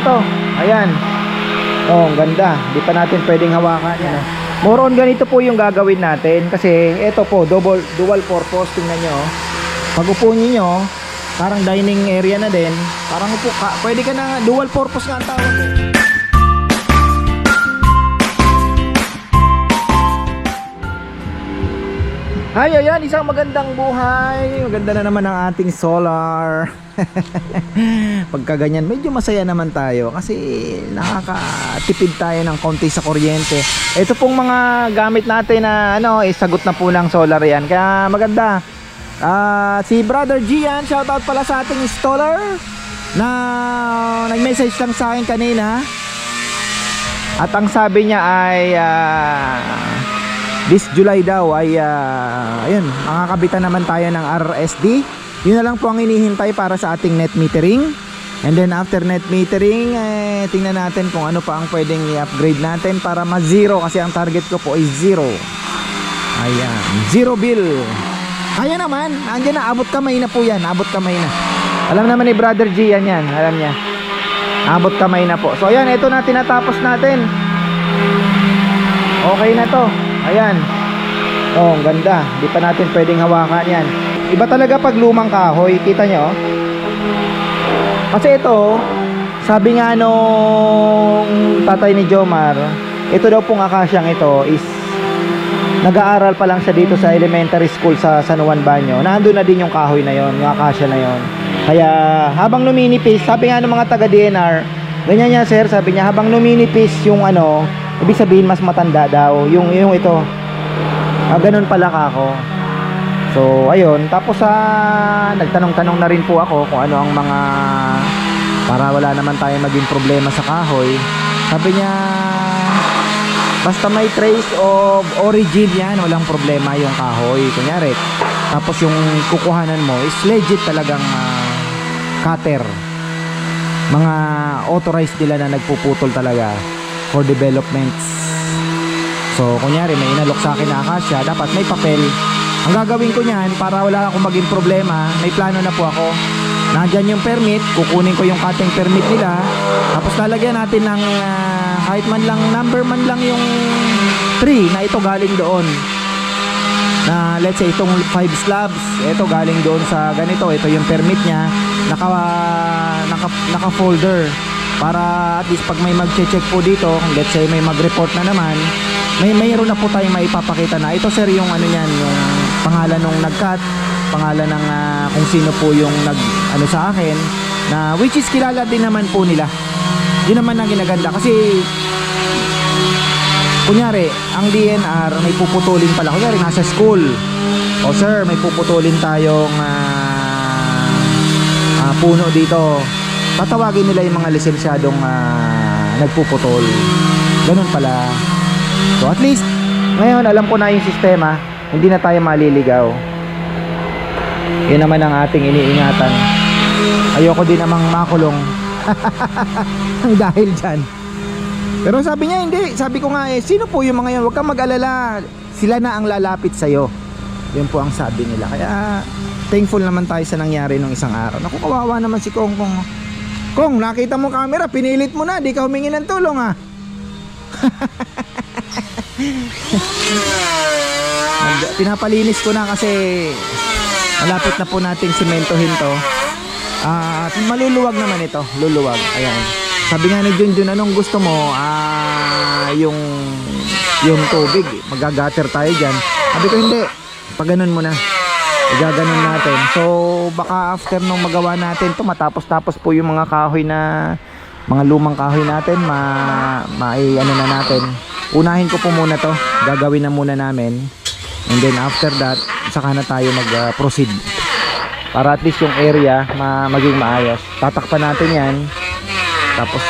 to. Ayan. Oh, ang ganda. Di pa natin pwedeng hawakan yan. More on ganito po yung gagawin natin. Kasi ito po, dual purpose. Tingnan nyo. Pag upo nyo, parang dining area na din. Parang upo ka. Pwede ka na, dual purpose nga ang tawag eh. Ay, ayan, isang magandang buhay. Maganda na naman ang ating solar. Pagka ganyan, medyo masaya naman tayo kasi nakakatipid tayo ng konti sa kuryente. Ito pong mga gamit natin na sagot na po ng solar yan. Kaya maganda. Si Brother Gian, shoutout pala sa ating installer na nag-message lang sa akin kanina. At ang sabi niya ay this July daw ay ayun, makakabitan naman tayo ng RSD. Yun na lang po ang hinihintay para sa ating net metering. And then after net metering, tingnan natin kung ano pa ang pwedeng i-upgrade natin para ma-zero. Kasi ang target ko po ay 0. Ayan, 0 bill. Kaya naman, andyan na, abot kamay na po yan. Abot kamay na. Alam naman ni Brother G yan, alam niya. Abot kamay na po. So ayan, ito na tinatapos natin. Okay na to. Ayan. Oh, ang ganda. Di pa natin pwedeng hawakan yan. Iba talaga pag lumang kahoy. Kita nyo? Kasi ito, sabi nga nung tatay ni Jomar, ito daw pong akasyang ito is nag-aaral pa lang siya dito sa elementary school sa San Juan Banyo. Nandun na din yung kahoy na yon, yung akasya na yon. Kaya habang numinipis, sabi nga ng mga taga DNR, ganyan niya sir, sabi niya habang numinipis yung ibig sabihin mas matanda daw yung ito. Ganun pala kako. So ayun, tapos nagtanong-tanong na rin po ako kung ano ang mga, para wala naman tayong maging problema sa kahoy. Sabi niya basta may trace of origin yan, walang problema yung kahoy. Kunyari, tapos yung kukuhanan mo is legit talagang cutter. Mga authorized nila na nagpuputol talaga for developments. So kunyari may inalok sa akin na akasya, dapat may papel. Ang gagawin ko niyan para wala akong maging problema, may plano na po ako. Nandyan yung permit, kukunin ko yung cutting permit nila, tapos lalagyan natin ng kahit man lang number man lang yung tree na ito galing doon. Na let's say itong 5 slabs, ito galing doon sa ganito, ito yung permit niya, naka folder para at least pag may magche-check po dito, let's say may mag-report na naman, mayroon na po tayong maipapakita na ito sir yung niyan, yung pangalan ng nag-cut, pangalan ng kung sino po yung sa akin, na which is kilala din naman po nila. Yun naman ang ginaganda kasi kunyari ang DNR may puputulin pala, kunyari nasa school, o sir may puputulin tayong puno dito, tatawagin nila yung mga lisensyadong nagpuputol. Ganun pala. So at least ngayon alam ko na yung sistema, hindi na tayo maliligaw. Yun naman ang ating iniingatan. Ayoko din namang makulong dahil dyan. Pero sabi niya hindi, sabi ko nga sino po yung mga yan, huwag kang mag-alala, sila na ang lalapit sa'yo. Yun po ang sabi nila. Kaya thankful naman tayo sa nangyari nung isang araw. Naku, kawawa naman si Kong. Kong, nakita mo camera, pinilit mo na, di ka humingi ng tulong Pinapalinis ko na kasi malapit na po nating sementohin to. At maluluwag naman ito, luluwag. Ayan. Sabi nga ni Junjun, anong gusto mo? Yung tubig, magagater tayo dyan. Sabi ko hindi, pag ganun mo na, igaganon natin. So baka after nung magawa natin to, matapos po yung mga kahoy na, mga lumang kahoy natin, ano na natin. Unahin ko po muna to, gagawin na muna namin, and then after that saka na tayo mag proceed para at least yung area maging maayos. Tatakpan natin yan, tapos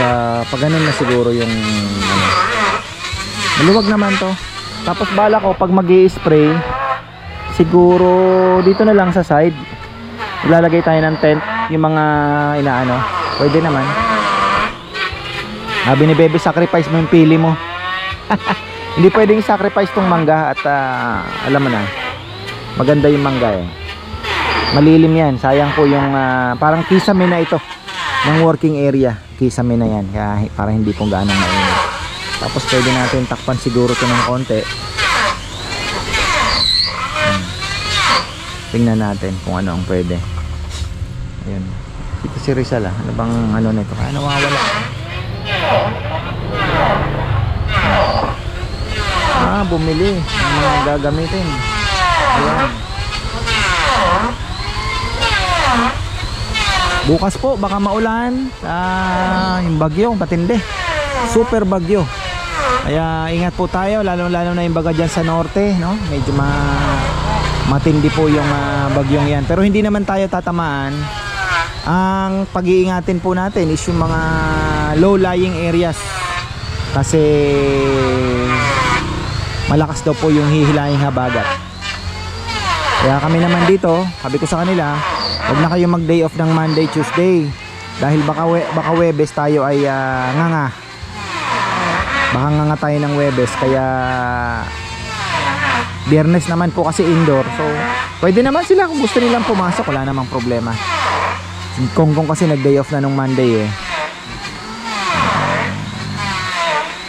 pag ganun na siguro yung maluwag naman to. Tapos bala ko pag mag-i-spray siguro dito na lang sa side, ilalagay tayo ng tent, yung mga pwede naman. Sabi ni Bebe, sacrifice mo yung pili mo. Hindi pwedeng sacrifice tong mangga at alam mo na, maganda yung mangga malilim yan, sayang po yung parang kisame na ito ng working area. kisame na yan, kaya para hindi po gaano mainit. Tapos pwede natin takpan siguro ito ng konti. Tingnan natin kung ano ang pwede. Ayun. Dito si Rizal ano bang ano nito? Kaya nawawala. Bumili ng mga gagamitin. Ayan. Bukas po baka maulan. Yung bagyo patindi, super bagyo, kaya ingat po tayo, lalo na yung baga dyan sa norte, no? Medyo matindi po yung bagyong yan, pero hindi naman tayo tatamaan. Ang pag-iingatin po natin is yung mga low-lying areas, kasi malakas daw po yung hihilaing habagat. Kaya kami naman dito, sabi ko sa kanila, huwag na kayo mag day off ng Monday, Tuesday, dahil baka Webes tayo ay nganga. Baka nganga tayo ng Webes, kaya Biyernes naman po kasi indoor. So pwede naman sila kung gusto nilang pumasok, wala namang problema. Si Kongkong kasi nag day off na nung Monday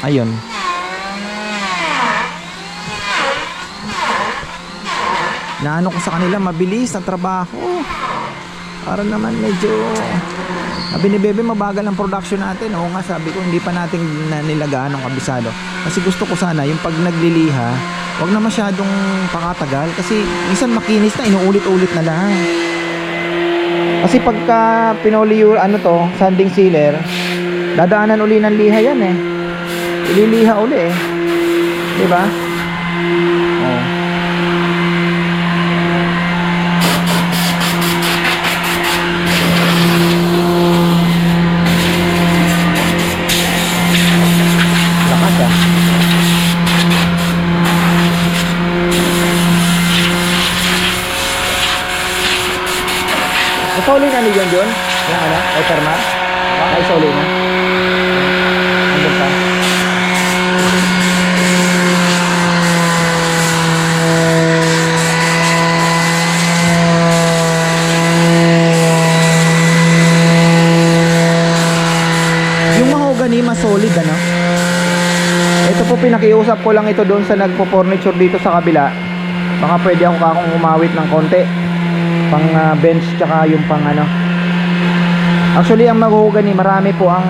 ayun. Naano ko sa kanila, mabilis ang trabaho. Para naman medyo, sabi ni Bebe, mabagal ang production natin. Oo nga, sabi ko, hindi pa natin nilagaan ng kabisado. Kasi gusto ko sana, yung pag nagliliha, wag na masyadong pakatagal. Kasi minsan makinis na, inuulit-ulit na lang. Kasi pagka pinuli yung sanding sealer, dadaanan uli ng liha yan ililiha uli diba? Isoli na ni John? Yung Etermar? Isoli na? Andun pa? Yung mahogany, mas solid Ito po pinakiusap ko lang ito doon sa nagpo-furniture dito sa kabila. Baka pwede akong umawit ng konti pang bench tsaka yung pang actually ang mahogany, marami po ang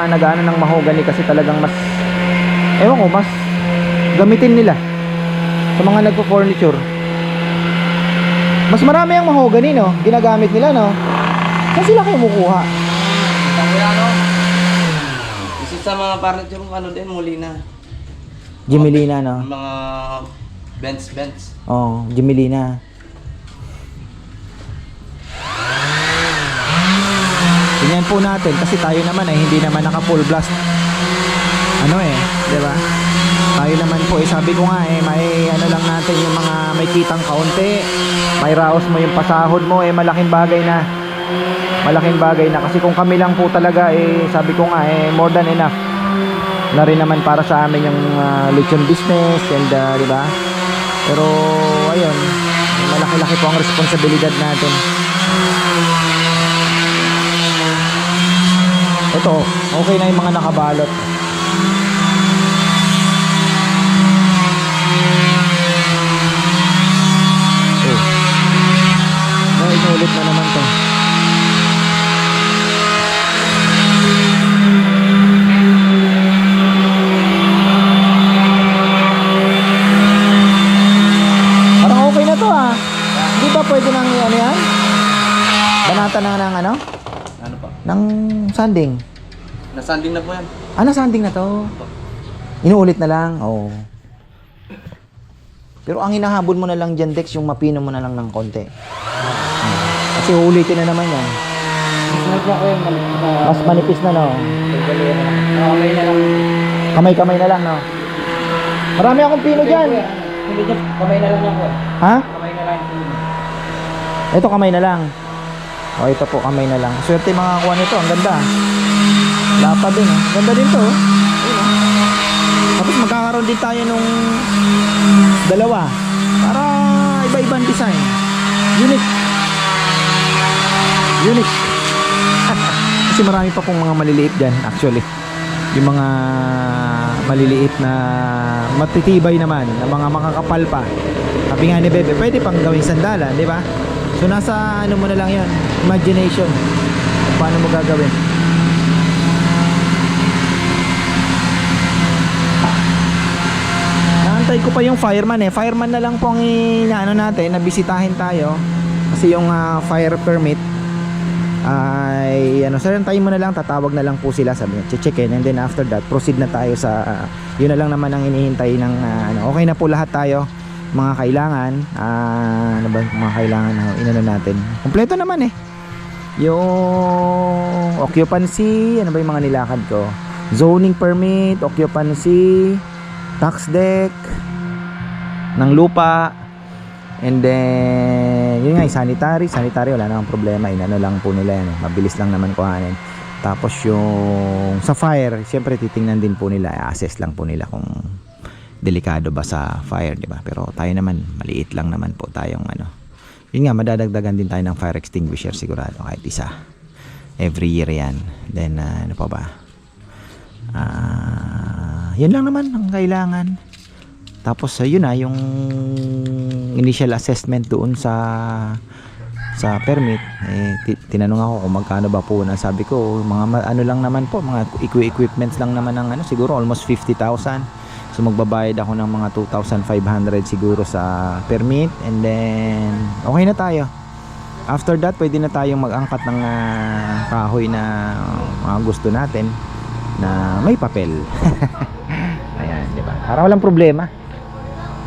nag-ano ng mahogany kasi talagang mas mas gamitin nila sa mga nagpo-furniture. Mas marami ang mahogany ginagamit nila saan sila kayo kumukuha? Isa sa mga furniture din Molina, Jimelina mga bench Jimelina. Tingnan po natin kasi tayo naman ay hindi naman naka full blast di ba? Tayo naman po sabi ko nga may lang natin yung mga may kitang kaunti, may raos mo yung pasahod mo malaking bagay na kasi kung kami lang po talaga sabi ko nga more than enough na rin naman para sa amin yung lechon business and di ba? Pero ayun, malaki-laki po ang responsibilidad natin. Ito, okay na yung mga nakabalot. Inulit na naman to. Parang okay na to Hindi ba pwede nang yan? Banatan na ng Ano pa? ng sanding. Nasanding na po yan. Nasanding na to. Inuulit na lang. Pero ang hinahabol mo na lang dyan, Dex, yung mapino mo na lang ng konti. Kasi ulitin na naman yan. Mas manipis na Kamay-kamay na lang Marami akong pino dyan. Kamay na lang ako. Ha? Kamay na lang. Ito kamay na lang. Ito po kamay na lang. Swerte mga kuha nito, ang ganda. Lapad din Ganda din to. Tapos magkakaroon din tayo nung dalawa para iba-ibang design. Unique. Kasi Kasi marami pa pong mga maliliit dyan actually. Yung mga maliliit na matitibay naman, na mga makakapal pa. Sabi nga ni Bebe, pwede pang gawing sandalan, di ba? So nasa ano mo na lang yan, imagination. Paano mo gagawin? Naantay ko pa yung fireman eh. Fireman na lang po ang inaano natin, nabisitahin tayo. Kasi yung fire permit ay ano, sir, antayin mo na lang, tatawag na lang po sila, sabi niya, checkin, and then after that proceed na tayo sa yun na lang naman ang inihintay ng ano, okay na po lahat tayo, mga kailangan, ano ba mga kailangan na inano natin, kompleto naman eh, yung occupancy, ano ba yung mga nilakad ko, zoning permit, occupancy, tax deck ng lupa, and then yun nga, sanitary wala namang problema, inano lang po nila yan eh. Mabilis lang naman kuhanin. Tapos yung sa fire, siyempre titingnan din po nila, assess lang po nila kung delikado ba sa fire, di ba? Pero tayo naman, maliit lang naman po tayong ano. Yun nga, madadagdagan din tayo ng fire extinguisher sigurado, kahit isa. Every year yan. Then ano pa ba? Yun lang naman ang kailangan. Tapos yun na yung initial assessment doon sa permit, tinanong ako kung magkano ba po na, sabi ko mga ano lang naman po, mga equipments lang naman ng ano, siguro almost 50,000. So magbabayad ako ng mga 2,500 siguro sa permit, and then okay na tayo. After that pwede na tayong mag-angkat ng kahoy na mga gusto natin na may papel. Ayan, di ba? Para walang problema.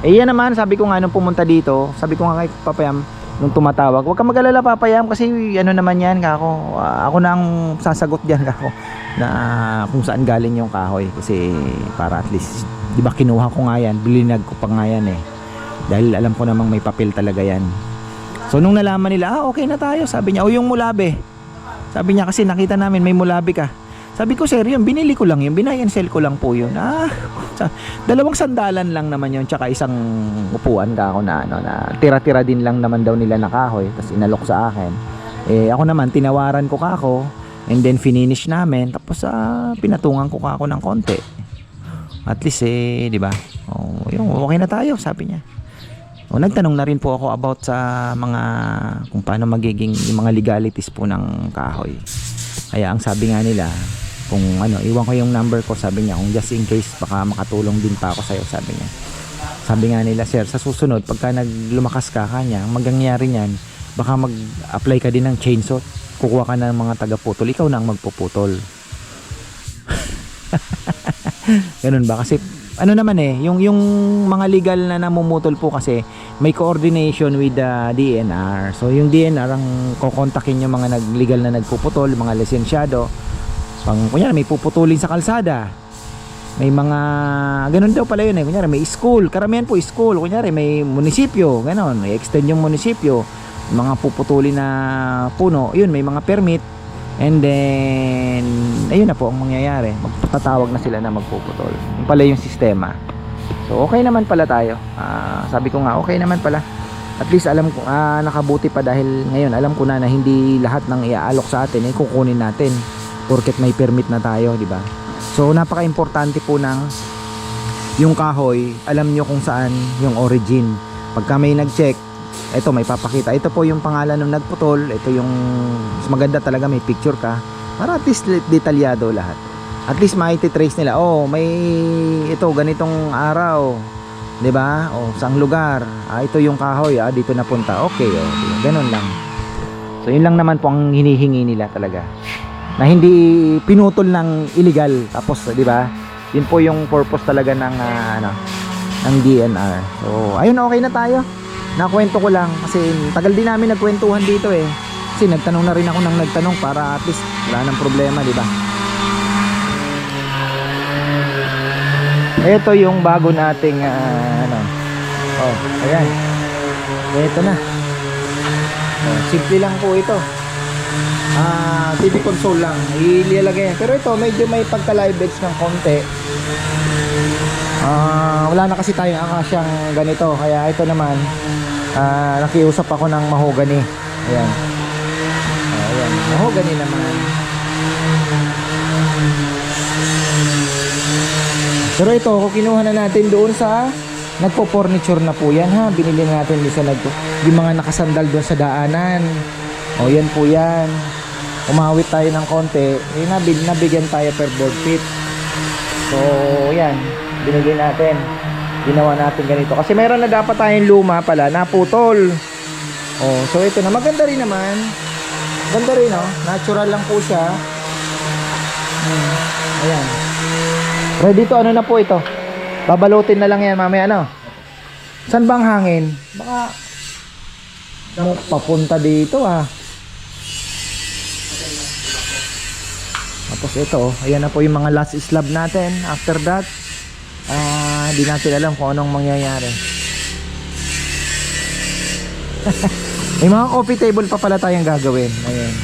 Yan naman, sabi ko nga nung pumunta dito, sabi ko nga kay Papayam nung tumatawag, huwag kang mag-alala Papayam, kasi ano naman yan kako, ako na ang sasagot dyan kako, na kung saan galing yung kahoy, kasi para at least, di ba kinuha ko nga yan, bilinag ko pa nga yan eh, dahil alam ko namang may papel talaga yan. So nung nalaman nila, okay na tayo, sabi niya, yung mulabe, sabi niya kasi nakita namin may mulabe ka. Sabi ko, sir, yun, binili ko lang yun, buy and sell ko lang po yun. Dalawang sandalan lang naman yun, tsaka isang upuan ka ako na, ano, na tira-tira din lang naman daw nila na kahoy, tapos inalok sa akin. Ako naman, tinawaran ko ka ako, and then finish namin, tapos pinatungan ko ka ako ng konti. At least, di ba? Yung, okay na tayo, sabi niya. Nagtanong na rin po ako about sa mga, kung paano magiging yung mga legalities po ng kahoy. Kaya ang sabi nga nila, kung ano, iwan ko yung number ko, sabi niya, kung just in case baka makatulong din pa ako sa'yo, sabi niya. Sabi nga nila, sir, sa susunod pagka naglumakas ka kanya, mangyayari niyan, baka mag-apply ka din ng chainsaw, kukuha ka ng mga taga-putol, ikaw na ang magpuputol. Ganun ba? Kasi ano naman yung mga legal na namumutol po, kasi may coordination with the DNR. So yung DNR ang kokontakin yung mga legal na nagpuputol, mga lisensyado. Pang kunyari may puputulin sa kalsada, may mga ganun daw pala yun kunyari may school, karamihan po school, kunyari may munisipyo, ganun, may extend yung munisipyo, mga puputulin na puno, yun may mga permit, and then ayun na po ang mangyayari, magtatawag na sila na magpuputol. Yun pala yung sistema. So okay naman pala tayo, sabi ko nga okay naman pala, at least alam ko, nakabuti pa, dahil ngayon alam ko na hindi lahat ng iaalok sa atin kukunin natin porket may permit na tayo, di ba? So napaka-importante po ng yung kahoy, alam nyo kung saan yung origin. Pagka may nag-check, ito may papakita, ito po yung pangalan ng nagputol, ito yung mas maganda talaga, may picture ka para at least detalyado lahat. At least maiti-trace nila, may ito ganitong araw, di ba? Saang lugar, ito yung kahoy, dito napunta. Okay, ganun lang. So yun lang naman po ang hinihingi nila talaga, na hindi pinutol ng illegal. Tapos di ba, yun po yung purpose talaga ng ng DNR. So ayun, okay na tayo. Nakwento ko lang kasi tagal din namin nagkwentuhan dito kasi nagtanong na rin ako ng nagtanong para at least wala nang problema, di ba? Ito yung bago nating ayan, ito na. Simple lang po ito. TV console lang ilalagay, pero ito medyo may pagka live edge ng konti. Wala na kasi tayong akasyang ganito, kaya ito naman nakiusap ako ng mahogany. Ayan, mahogany naman. Pero ito, kung kinuha na natin doon sa nagpo-furniture na po yan ha. Binili na natin doon sa yung mga nakasandal doon sa daanan. O yan po yan. Umawit tayo ng konti. Eh, nabigyan tayo per board feet. So yan, binili natin. Ginawa natin ganito. Kasi meron na dapat tayong luma pala, naputol. Oh, so ito na, maganda rin naman. Ganda rin, no? Natural lang po siya. Ayan. Ready to, ano na po ito? Babalutin na lang yan mamaya, ano? Saan bang hangin? Baka papunta dito, ah. Tapos ito, ayan na po yung mga last slab natin. After that, di natin alam kung anong mangyayari. May mga coffee table pa pala tayong gagawin. Ayan.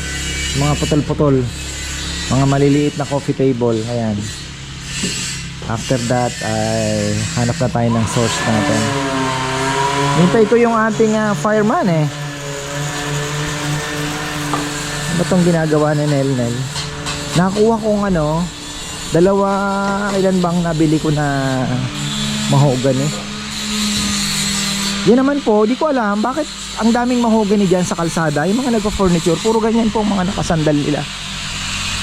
Mga putol-putol. Mga maliliit na coffee table. Ayan. After that, ay hanap na tayo ng source natin. Hintay ko yung ating fireman eh. Ano itong ginagawa ni Nel? Nakuha kong dalawa, ilan bang nabili ko na mahogany. Yan naman po, di ko alam bakit ang daming mahogany dyan sa kalsada. Yung mga nagpa-furniture, puro ganyan po ang mga nakasandal nila.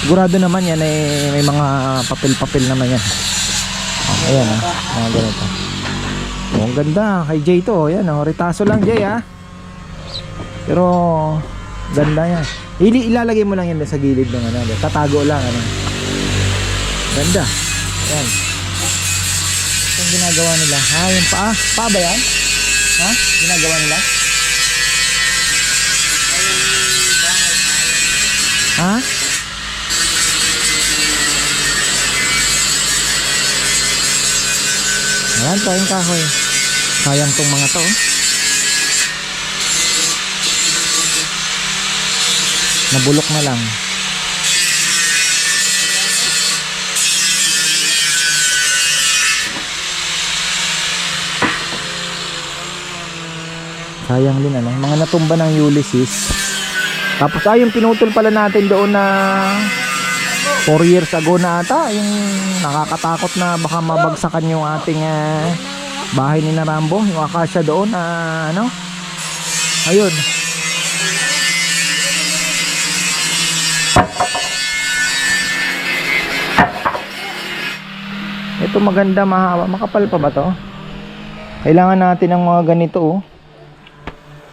Sigurado naman yan may mga papel-papel naman yan. Ayan mga ganito. Ang ganda kay Jay to. Ayan ritaso lang Jay pero ganda yan. Ilalagay mo lang yan sa gilid ng tatago lang ganda. Ayan. Yung ginagawa nila yung paa ba yan? Ginagawa nila? Ayan po yung kahoy. Sayang tong mga to. Nabulok na lang. Sayang din mga natumba ng Ulysses. Tapos yung pinutol pala natin doon na 4 years ago na ata, yung nakakatakot na baka mabagsakan yung ating bahay ni na Rambo, yung akasya doon ayun. Ito maganda, mahaba, makapal pa ba to? Kailangan natin ng mga ganito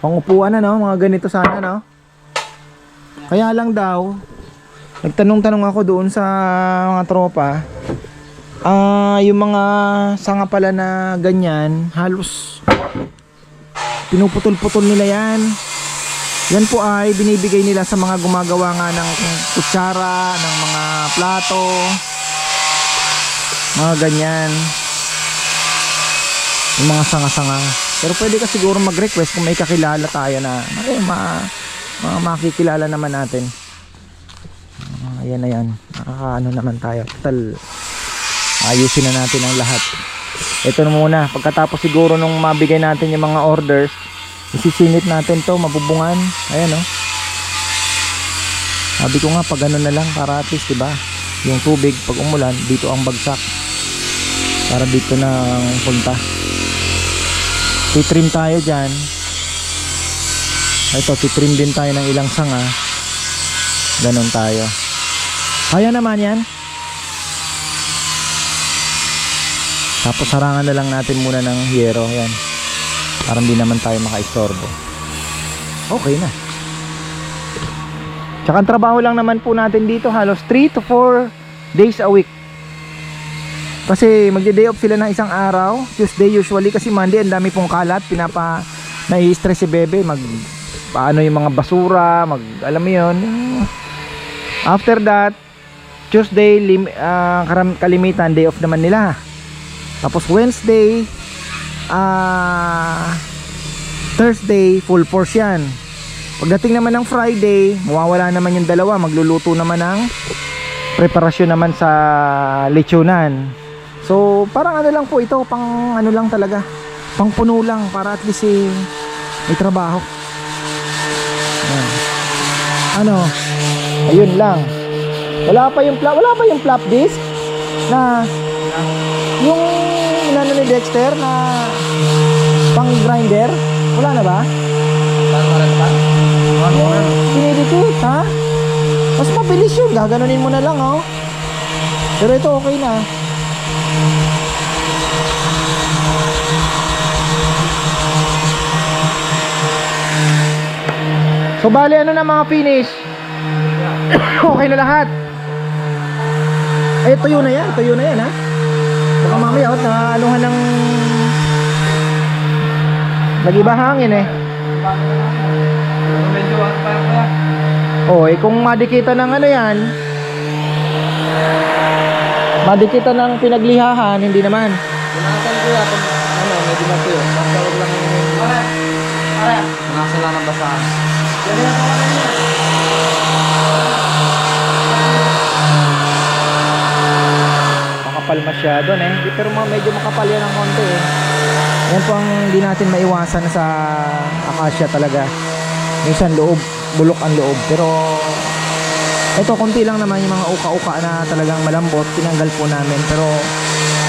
pangupuan mga ganito sana Kaya lang daw nagtanong-tanong ako doon sa mga tropa. Yung mga sanga pala na ganyan, halos pinuputol-putol nila yan. Yan po ay binibigay nila sa mga gumagawa nga ng kutsara, ng mga plato, mga ganyan. Yung mga sanga-sanga. Pero pwede ka siguro mag-request kung may kakilala tayo na makikilala naman natin. Ayan na yan. Naman tayo. Total, ayusin na natin ang lahat. Ito na muna. Pagkatapos siguro nung mabigay natin yung mga orders, isisinit natin to, mabubungan. Ayan sabi ko nga pag na lang para at least diba, yung tubig pag umulan dito ang bagsak para dito na punta. Titrim tayo dyan. Ito, titrim din tayo ng ilang sanga. Ganon tayo. Kaya naman yan. Tapos harangan na lang natin muna ng hiyero. Yan. Para hindi naman tayo makaistorbo. Okay na. Tsaka ang trabaho lang naman po natin dito halos 3 to 4 days a week. Kasi magde-day off sila ng isang araw, Tuesday usually, kasi Monday ang dami pong kalat, nai-stress si Bebe, paano yung mga basura, alam mo yun. After that, Tuesday, kalimitan, day off naman nila. Tapos Wednesday, Thursday, full force yan. Pagdating naman ng Friday, mawawala naman yung dalawa, magluluto naman ng preparasyon naman sa lechonan. So parang lang po ito, pang lang talaga, pang puno lang para at least may trabaho. Ayun lang. Wala pa yung flop disk na Yung inano ni Dexter na pang grinder, wala na ba? Pinidikit, ha? Mas mabilis yun, gaganunin mo na lang, oh. Pero ito okay na. So bali ano na mga finish? Okay na lahat. Ay tuyo na yan ha. Baka mamaya na anuhan ng nag-iba hangin eh. Medyo pa kaya. Oh, eh kung madikita ng ano yan, madikita ng pinaglihahan, hindi naman. Punasan ko yan. Ano, medyo matuyo. Basta huwag lang yung... Punasan lang ng basahan. Makapal masyado eh. Pero medyo makapal yan ng konti eh. Yan po ang hindi natin maiwasan sa akasya talaga. Minsan loob, bulok ang loob. Pero ito konti lang naman yung mga uka-uka na talagang malambot. Tinanggal po namin. Pero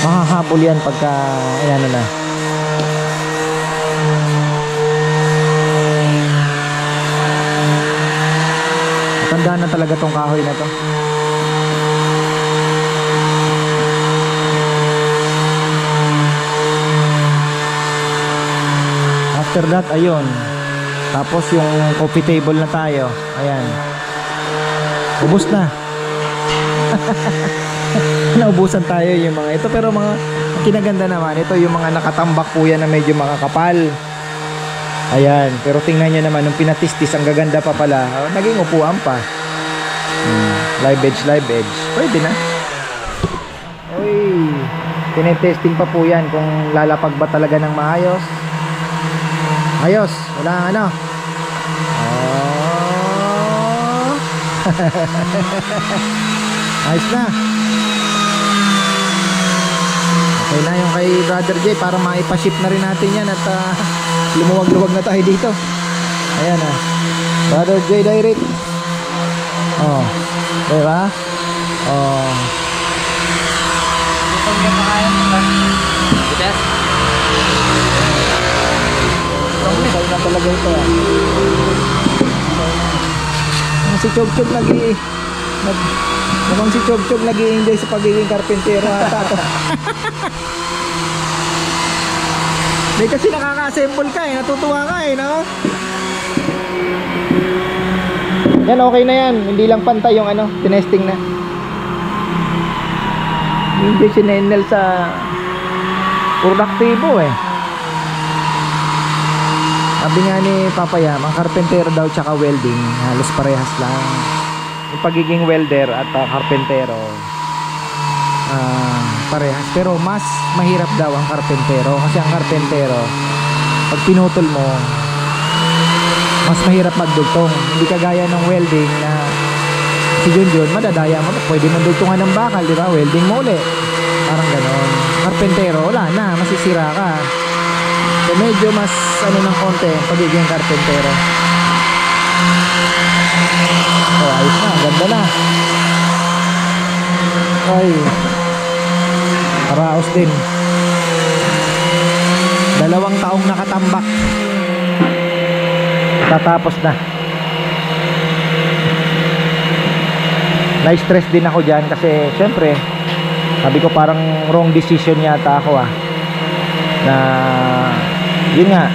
mahahabol yan pagka ayan na. Matanda na talaga tong kahoy na to. After that, ayun. Tapos yung coffee table na tayo. Ayan. Ubus na. Naubusan tayo yung mga ito. Pero mga kinaganda naman. Ito yung mga nakatambak po yan na medyo makakapal. Ayan. Pero tingnan nyo naman, nung pinatistis, ang gaganda pa pala. Naging upuan pa. Live edge. Pwede na. Uy. Tinetesting pa po yan kung lalapag ba talaga ng maayos. Ayos, wala ano. Oh. Ayos na. Okay na yung kay Brother J para maipa-ship na rin natin yan at lumuwag-luwag na tayo dito. Ayan Brother J direct. Oh. Diba? Oh. Itong yung pakayan mo ba? Bitas? Sa'yo na talaga ito Si Chog Chog mukhang si Chog Chog nag-i-enjoy sa pagiging karpentero ata to. May kasi nakaka-assemble ka natutuwa ka no? Yan okay na yan, hindi lang pantay yung tinesting na. Hindi si Nenel sa produktibo Sabi nga ni Papa Yam, ang karpentero daw tsaka welding, halos parehas lang. Yung pagiging welder at karpentero, parehas. Pero mas mahirap daw ang karpentero. Kasi ang karpentero, pag pinutol mo, mas mahirap magdugtong. Hindi kagaya ng welding na si Junjun, madadaya mo. Pwede mong dugtungan ng bakal, di ba? Welding mo ulit. Parang ganon. Karpentero, wala na, masisira ka. So medyo mas ng konti pagiging karpentero. So ayos na, ganda na. Ay, paraos din. 2 taong nakatambak, tatapos na. Na-stress din ako dyan kasi syempre sabi ko parang wrong decision yata ako na yun nga,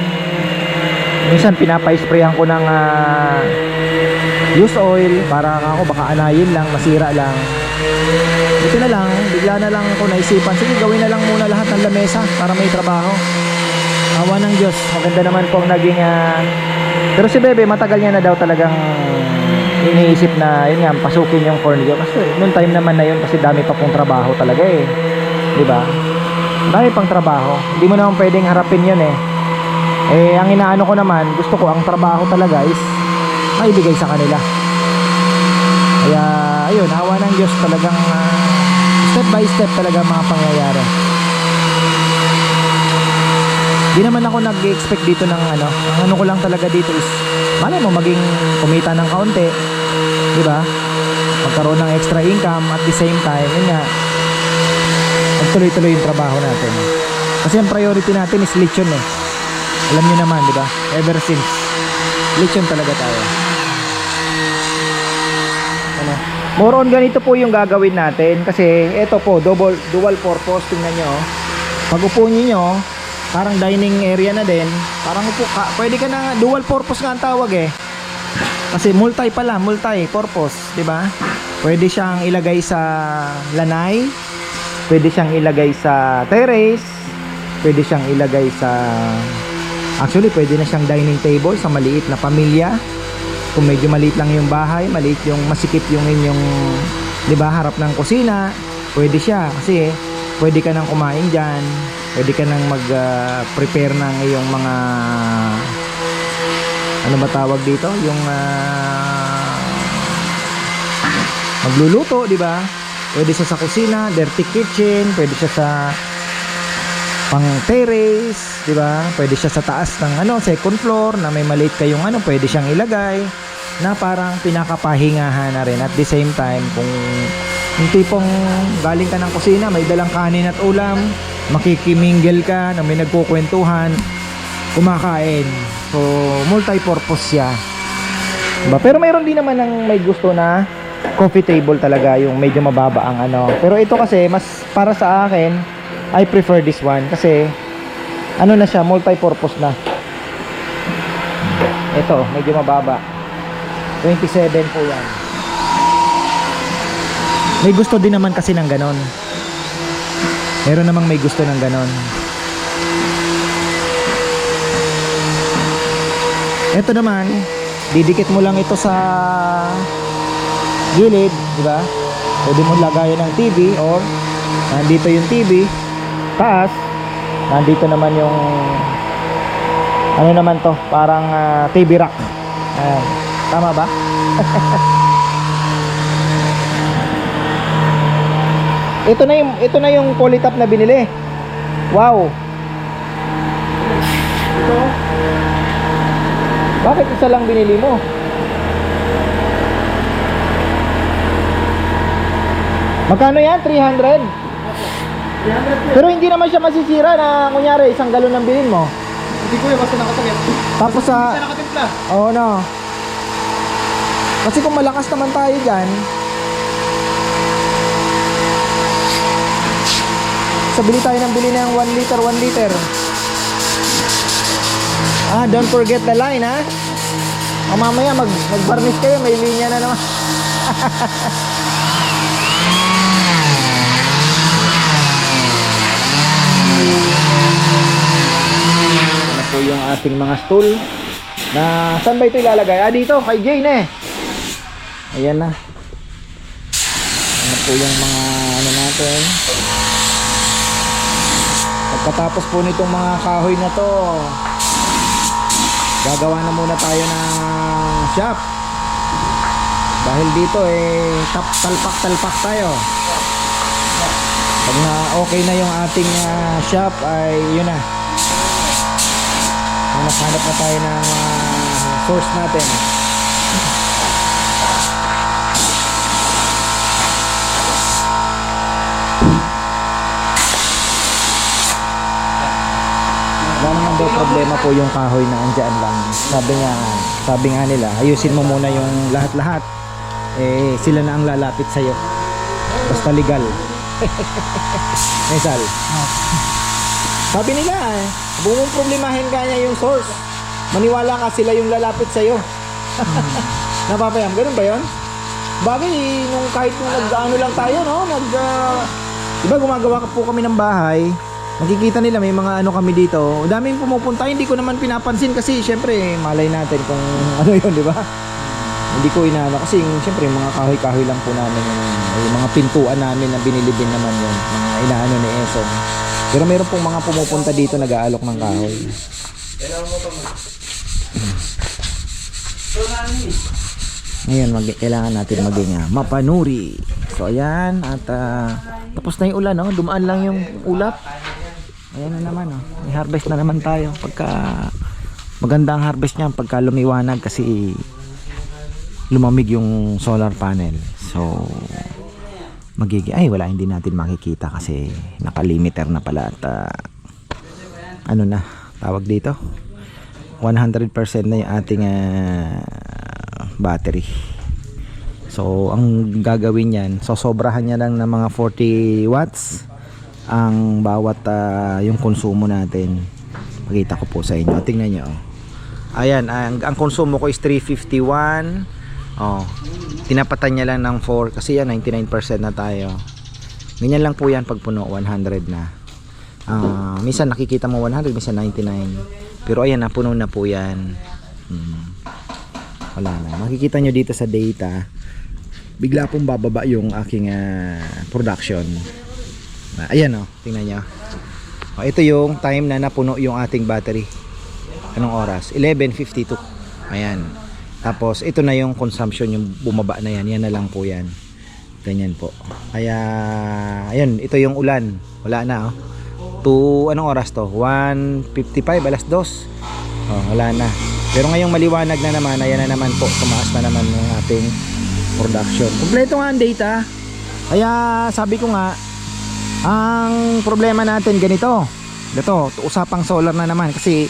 minsan pinapa-sprayan ko ng used oil para ako baka anayin lang, masira lang. Ito na lang, bigla na lang ako naisipan, sige gawin na lang muna lahat ng lamesa para may trabaho. Awa ng Diyos, maganda naman po ang naging pero si Bebe matagal niya na daw talagang iniisip na yun nga, pasukin yung corneo. Kasi noong time naman na yun, kasi dami pa pong trabaho talaga diba? Dami pang trabaho, hindi mo naman pwedeng harapin yun ang inaano ko naman, gusto ko ang trabaho talaga is maibigay sa kanila. Kaya ayun, awa ng Diyos talagang step by step talaga mga pangyayari. Di naman ako nag-expect dito ng ang ano ko lang talaga dito is malay mo maging kumita ng kaunti, di ba? Magkaroon ng extra income at the same time yun nga, tuloy-tuloy yung trabaho natin. Kasi ang priority natin is lechon eh. Alam niyo naman, di ba? Ever since, lechon talaga tayo. Ano? More on ganito po yung gagawin natin. Kasi ito po, dual purpose. Tingnan nyo. Pag upo nyo, parang dining area na din. Parang upo ka, pwede ka na, dual purpose nga ang tawag eh. Kasi multi purpose, di ba? Pwede siyang ilagay sa lanay, pwede siyang ilagay sa terrace, pwede siyang ilagay sa, actually pwede na siyang dining table sa maliit na pamilya. Kung medyo maliit lang yung bahay, maliit yung masikip yung inyong, di ba, harap ng kusina, pwede siya kasi pwede ka nang kumain dyan, pwede ka nang mag prepare ng iyong mga, ano ba tawag dito, yung magluluto, di ba? Pwede siya sa kusina, dirty kitchen, pwede siya sa pang terrace, di ba? Pwede siya sa taas ng second floor na may maliit kayong pwede siyang ilagay na parang pinakapahingahan na rin. At the same time, kung yung tipong galing ka ng kusina, may dalang kanin at ulam, makikimingle ka na may nagkukwentuhan, kumakain. So, multi-purpose siya. Diba? Pero mayroon din naman ng may gusto na coffee table talaga, yung medyo mababa ang Pero ito kasi, mas para sa akin, I prefer this one kasi na siya, multi-purpose na. Ito, medyo mababa. 27 po yan. May gusto din naman kasi ng ganon. Meron namang may gusto ng ganon. Ito naman, didikit mo lang ito sa gilid, di ba? Pwede mo lagayan ng TV or nandito yung TV, taas, nandito naman yung naman to, parang TV rack. Ayan. Tama ba? Ito na yung polytop na binili. Wow. Ito. Bakit isa lang binili mo? Magkano yan? 300? 300. Pero hindi naman siya masisira na kunyari isang galon ang bilhin mo. Hindi ko yung basta nakatakip. Tapos sa... Hindi siya nakatimpla. Oo, no. Kasi kung malakas naman tayo dyan, so bili tayo ng bili ng 1 liter, 1 liter. Don't forget the line, ha? Mamaya mag-varnish kayo, may linya na naman. Ano po yung ating mga stool? Saan ba ito ilalagay? Dito, kay Jane eh. Ayan na. Ano po yung mga natin? Pagkatapos po nitong mga kahoy na to, gagawa na muna tayo ng shop. Dahil dito talpak tayo. Pag na okay na yung ating shop ay yun na. Hanap na tayo ng source natin. Wala naman daw problema po yung kahoy na andyan lang. Sabi nga nila, ayusin mo muna yung lahat-lahat. Sila na ang lalapit sa'yo. Basta legal. Nesal. Sabi nila, huwag mong problemahin ka niya yung source. Maniwala ka, sila yung lalapit sa'yo. Napapayam, ganun ba yun? Bagay, nung kahit nung nag-ano lang tayo, no? Diba gumagawa po kami ng bahay, makikita nila may mga kami dito. Daming pumupunta, hindi ko naman pinapansin kasi syempre malay natin kung ano yun, di ba? Hindi ko inaano kasi syempre mga kahoy-kahoy lang po namin yung mga pintuan namin na binili din naman yun, mga inaano ni Esong. Pero meron pong mga pumupunta dito nag-aalok ng kahoy. Ngayon kailangan natin maging mapanuri. So ayan, at tapos na yung ulan, no? Dumaan lang yung ulap. Ayan na naman, no? May harvest na naman tayo. Pagka maganda ang harvest niya pagka lumiwanag kasi lumamig yung solar panel. So magiging, ay wala, hindi natin makikita kasi naka-limiter na pala at ano na tawag dito, 100% na yung ating battery. So ang gagawin yan, so sobrahan niya lang ng mga 40 watts ang bawat yung konsumo natin. Pakita ko po sa inyo, tingnan nyo. Ayan, ang konsumo ko is 351. Tinapatan niya lang ng 4 kasi yan 99% na tayo. Ganyan lang po yan pag puno, 100 na. Minsan nakikita mo 100, minsan 99. Pero ayan na, puno na po yan. Wala na. Makikita nyo dito sa data, bigla pong bababa yung aking production. Ayan tingnan nyo. Ito yung time na napuno yung ating battery. Anong oras? 11:52. Ayan. Tapos ito na yung consumption, yung bumaba na yan. Yan na lang po yan. Ganyan po. Kaya ayun, ito yung ulan. Wala na to anong oras to? 1:55, alas 2. Wala na. Pero ngayong maliwanag na naman, ayan na naman po. Tumaas na naman ng ating production. Kompleto nga ang data. Kaya sabi ko nga, ang problema natin ganito. Ito, usapang solar na naman kasi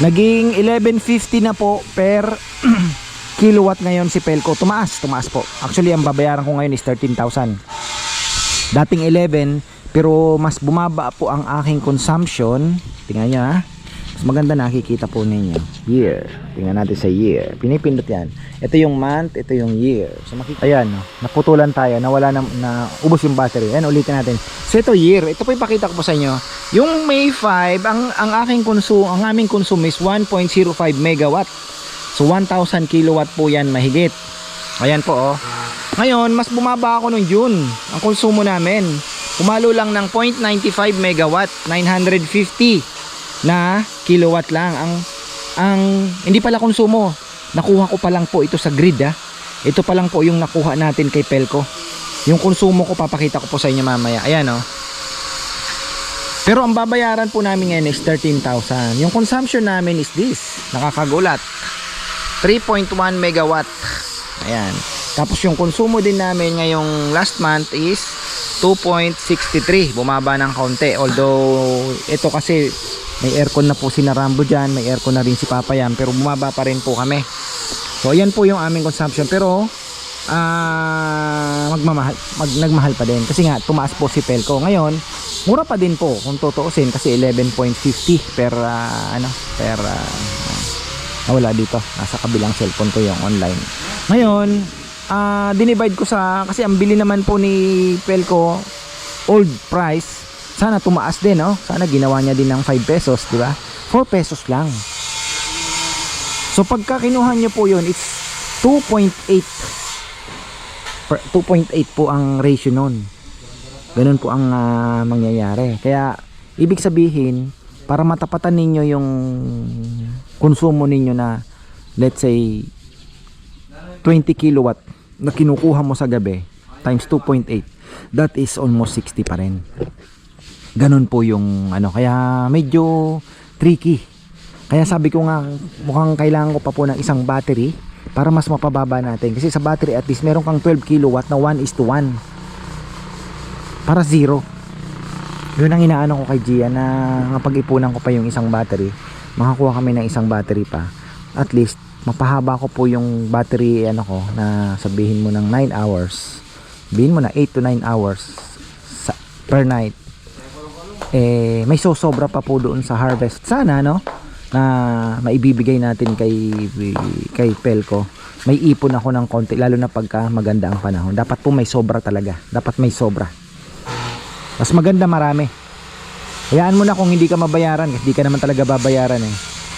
naging 1150 na po per kilowatt ngayon si Pelco. Tumaas po. Actually, ang babayaran ko ngayon is 13,000. Dating 11, pero mas bumaba po ang aking consumption. Tingnan nyo mas maganda, nakikita po ninyo. Year. Tingnan natin sa year. Pinipindot yan. Ito yung month, ito yung year. So ayan, naputulan tayo, nawala na ubos yung battery. Ayan, ulitin natin. So ito year. Ito po ipakita ko po sa inyo. Yung May 5, ang aming consume is 1.05 megawatt. So 1,000 kilowatt po yan mahigit. Ayan po Ngayon, mas bumaba ako nung June. Ang konsumo namin, pumalo lang ng 0.95 megawatt, 950 na kilowatt lang ang hindi pala konsumo. Nakuha ko pa lang po ito sa grid Ito pa lang po yung nakuha natin kay Pelco. Yung konsumo ko papakita ko po sa inyo mamaya. Ayan Pero ang babayaran po namin ngayon is 13,000. Yung consumption namin is this. Nakakagulat. 3.1 megawatt. Ayan. Tapos yung konsumo din namin ngayong last month is 2.63. Bumaba ng kaunti. Although ito kasi may aircon na po si Narambo dyan, may aircon na rin si Papayam, pero bumaba pa rin po kami. So ayan po yung aming consumption. Pero nagmahal pa din kasi nga tumaas po si Pelco. Ngayon mura pa din po kung tutuusin kasi 11.50 per wala dito, nasa kabilang cellphone ko yung online. Ngayon dinivide ko kasi ang bili naman po ni Pelco old price. Sana tumaas din sana ginawa niya din ng 5 pesos, di ba? 4 pesos lang. So pagka kinuha niyo po yun, it's 2.8 po ang ratio nun. Ganun po ang mangyayari. Kaya ibig sabihin, para matapatan ninyo yung konsumo ninyo na let's say 20 kilowatt na kinukuha mo sa gabi times 2.8, that is almost 60 pa rin. Ganun po yung kaya medyo tricky. Kaya sabi ko nga, mukhang kailangan ko pa po ng isang battery para mas mapababa natin. Kasi sa battery at least meron kang 12 kilowatt na 1:1 para 0. Yun ang inaano ko kay Gia na pag-ipunan ko pa yung isang battery. Makakuha kami ng isang battery pa. At least mapahaba ko po yung battery na sabihin mo ng 9 hours. Sabihin mo na 8 to 9 hours per night. May sobra pa po doon sa harvest. Sana na maibibigay natin kay Pelco. May ipon ako ng konti, lalo na pagka maganda ang panahon. Dapat po may sobra talaga. Dapat may sobra. Mas maganda marami. Hayaan mo na kung hindi ka mabayaran, kasi hindi ka naman talaga babayaran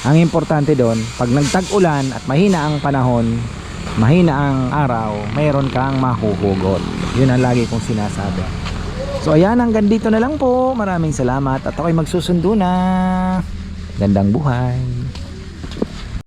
Ang importante doon, pag nagtag-ulan at mahina ang panahon, mahina ang araw, mayroon kang mahuhugot. Yun ang lagi kong sinasabi. So ayan, hanggang dito na lang po. Maraming salamat at ako'y magsusundo na. Gandang buhay.